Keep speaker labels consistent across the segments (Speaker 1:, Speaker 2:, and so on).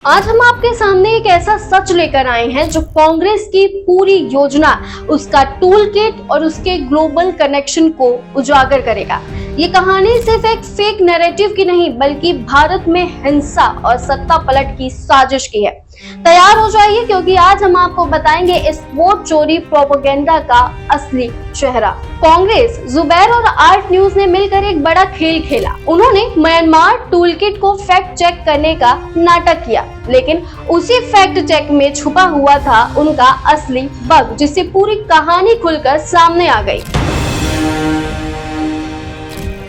Speaker 1: आज हम आपके सामने एक ऐसा सच लेकर आए हैं जो कांग्रेस की पूरी योजना, उसका टूल किट और उसके ग्लोबल कनेक्शन को उजागर करेगा। ये कहानी सिर्फ एक फेक नैरेटिव की नहीं बल्कि भारत में हिंसा और सत्ता पलट की साजिश की है। तैयार हो जाइए क्योंकि आज हम आपको बताएंगे इस वोट चोरी प्रोपेगेंडा का असली चेहरा। कांग्रेस, जुबैर और आर्ट न्यूज ने मिलकर एक बड़ा खेल खेला। उन्होंने म्यांमार टूलकिट को फैक्ट चेक करने का नाटक किया, लेकिन उसी फैक्ट चेक में छुपा हुआ था उनका असली बग, जिससे पूरी कहानी खुलकर सामने आ गई।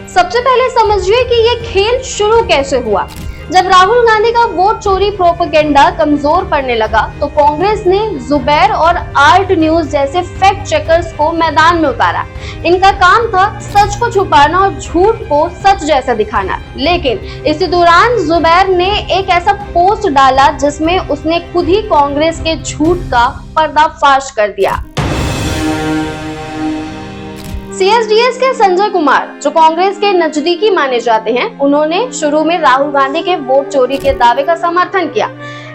Speaker 1: सबसे पहले समझिए कि ये खेल शुरू कैसे हुआ। जब राहुल गांधी का वोट चोरी प्रोपेगेंडा कमजोर पड़ने लगा तो कांग्रेस ने जुबैर और आर्ट न्यूज जैसे फैक्ट चेकर्स को मैदान में उतारा। इनका काम था सच को छुपाना और झूठ को सच जैसा दिखाना। लेकिन इसी दौरान जुबैर ने एक ऐसा पोस्ट डाला जिसमें उसने खुद ही कांग्रेस के झूठ का पर्दाफाश कर दिया। सीएसडीएस के संजय कुमार, जो कांग्रेस के नजदीकी माने जाते हैं, उन्होंने शुरू में राहुल गांधी के वोट चोरी के दावे का समर्थन किया,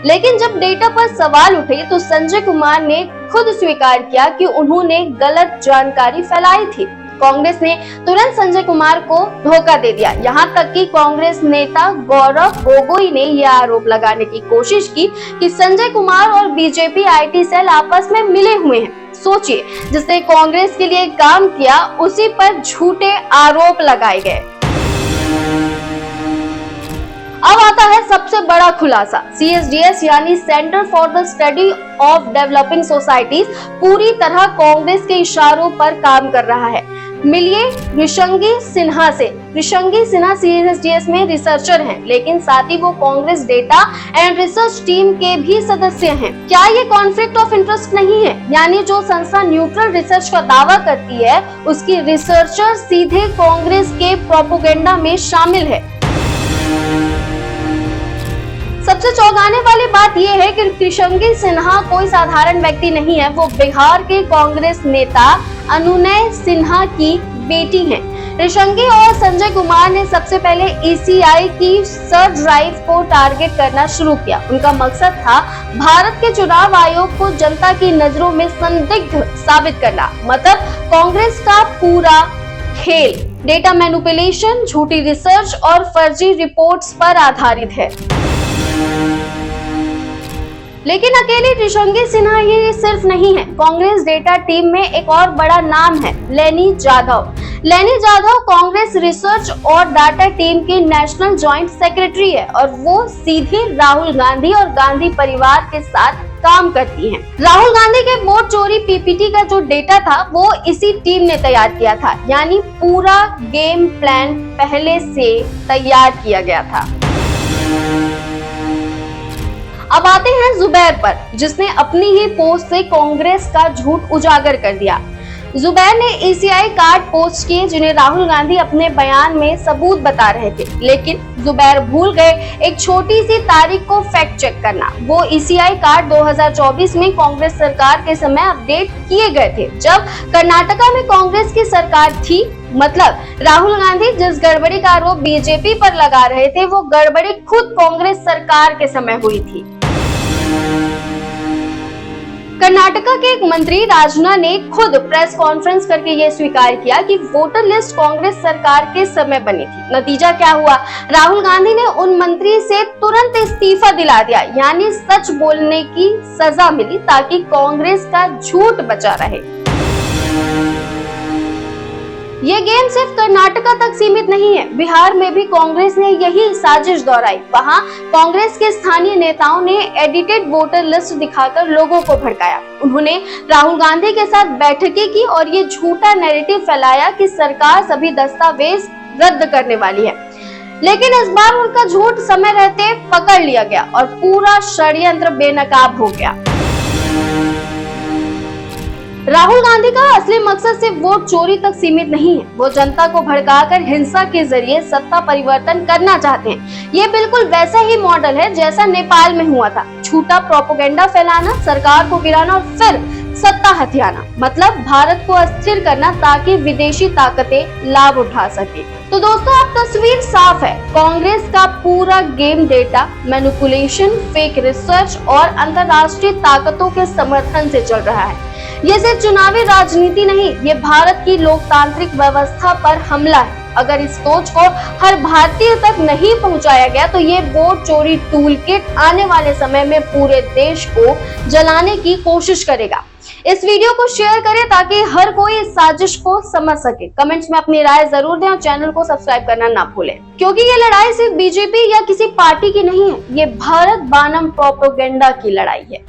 Speaker 1: लेकिन जब डेटा पर सवाल उठे तो संजय कुमार ने खुद स्वीकार किया कि उन्होंने गलत जानकारी फैलाई थी। कांग्रेस ने तुरंत संजय कुमार को धोखा दे दिया। यहाँ तक कि कांग्रेस नेता गौरव गोगोई ने यह आरोप लगाने की कोशिश की कि संजय कुमार और बीजेपी आईटी सेल आपस में मिले हुए हैं। सोचिए, जिसने कांग्रेस के लिए काम किया उसी पर झूठे आरोप लगाए गए। अब आता है सबसे बड़ा खुलासा। सीएसडीएस यानी centre for the study of developing societies पूरी तरह कांग्रेस के इशारों पर काम कर रहा है। मिलिए ऋषंगी सिन्हा से। ऋषंगी सिन्हा सीएसडीएस में रिसर्चर हैं, लेकिन साथ ही वो Congress data and research team के भी सदस्य हैं। क्या ये कॉन्फ्लिक्ट ऑफ इंटरेस्ट नहीं है? यानी जो संस्था न्यूट्रल रिसर्च का दावा करती है उसकी रिसर्चर सीधे कांग्रेस के प्रोपेगेंडा में शामिल है। सबसे चौंकाने वाली बात यह है कि ऋषंगी सिन्हा कोई साधारण व्यक्ति नहीं है। वो बिहार के कांग्रेस नेता अनुनय सिन्हा की बेटी हैं। ऋषंगी और संजय कुमार ने सबसे पहले ईसीआई की सर्च ड्राइव को टारगेट करना शुरू किया। उनका मकसद था भारत के चुनाव आयोग को जनता की नजरों में संदिग्ध साबित करना। मतलब कांग्रेस का पूरा खेल डेटा मैनिपुलेशन, झूठी रिसर्च और फर्जी रिपोर्ट्स पर आधारित है। लेकिन अकेली ऋषंगी सिन्हा ये सिर्फ नहीं है। कांग्रेस डेटा टीम में एक और बड़ा नाम है, लेनी जाधव। लेनी जाधव कांग्रेस रिसर्च और डाटा टीम की नेशनल जॉइंट सेक्रेटरी है और वो सीधे राहुल गांधी और गांधी परिवार के साथ काम करती हैं। राहुल गांधी के वोट चोरी पीपीटी का जो डेटा था वो इसी टीम ने तैयार किया था, यानी पूरा गेम प्लान पहले से तैयार किया गया था। अब आते हैं जुबैर पर, जिसने अपनी ही पोस्ट से कांग्रेस का झूठ उजागर कर दिया। जुबैर ने ईसीआई कार्ड पोस्ट किए जिन्हें राहुल गांधी अपने बयान में सबूत बता रहे थे, लेकिन जुबैर भूल गए एक छोटी सी तारीख को फैक्ट चेक करना। वो ईसीआई कार्ड 2024 में कांग्रेस सरकार के समय अपडेट किए गए थे, जब कर्नाटका में कांग्रेस की सरकार थी। मतलब राहुल गांधी जिस गड़बड़ी का आरोप बीजेपी पर लगा रहे थे वो गड़बड़ी खुद कांग्रेस सरकार के समय हुई थी। कर्नाटका के एक मंत्री राजना ने खुद प्रेस कॉन्फ्रेंस करके ये स्वीकार किया कि वोटर लिस्ट कांग्रेस सरकार के समय बनी थी। नतीजा क्या हुआ? राहुल गांधी ने उन मंत्री से तुरंत इस्तीफा दिला दिया, यानी सच बोलने की सजा मिली ताकि कांग्रेस का झूठ बचा रहे। ये गेम सिर्फ कर्नाटका तक सीमित नहीं है, बिहार में भी कांग्रेस ने यही साजिश दोहराई। वहां कांग्रेस के स्थानीय नेताओं ने एडिटेड वोटर लिस्ट दिखाकर लोगों को भड़काया। उन्होंने राहुल गांधी के साथ बैठकें की और ये झूठा नैरेटिव फैलाया कि सरकार सभी दस्तावेज रद्द करने वाली है। लेकिन इस बार उनका झूठ समय रहते पकड़ लिया गया और पूरा षड्यंत्र बेनकाब हो गया। राहुल गांधी का असली मकसद सिर्फ वोट चोरी तक सीमित नहीं है। वो जनता को भड़काकर हिंसा के जरिए सत्ता परिवर्तन करना चाहते हैं। ये बिल्कुल वैसा ही मॉडल है जैसा नेपाल में हुआ था। झूठा प्रोपेगेंडा फैलाना, सरकार को गिराना और फिर सत्ता हथियाना, मतलब भारत को अस्थिर करना ताकि विदेशी ताकतें लाभ उठा सके। तो दोस्तों, अब तस्वीर साफ है, कांग्रेस का पूरा game data manipulation, fake research और अंतरराष्ट्रीय ताकतों के समर्थन से चल रहा है। ये सिर्फ चुनावी राजनीति नहीं, ये भारत की लोकतांत्रिक व्यवस्था पर हमला है। अगर इस सोच को हर भारतीय तक नहीं पहुंचाया गया तो ये वोट चोरी टूल किट आने वाले समय में पूरे देश को जलाने की कोशिश करेगा। इस वीडियो को शेयर करें ताकि हर कोई इस साजिश को समझ सके। कमेंट्स में अपनी राय जरूर दें और चैनल को सब्सक्राइब करना ना भूलें, क्योंकि ये लड़ाई सिर्फ बीजेपी या किसी पार्टी की नहीं है, ये भारत बनाम प्रोपेगेंडा की लड़ाई है।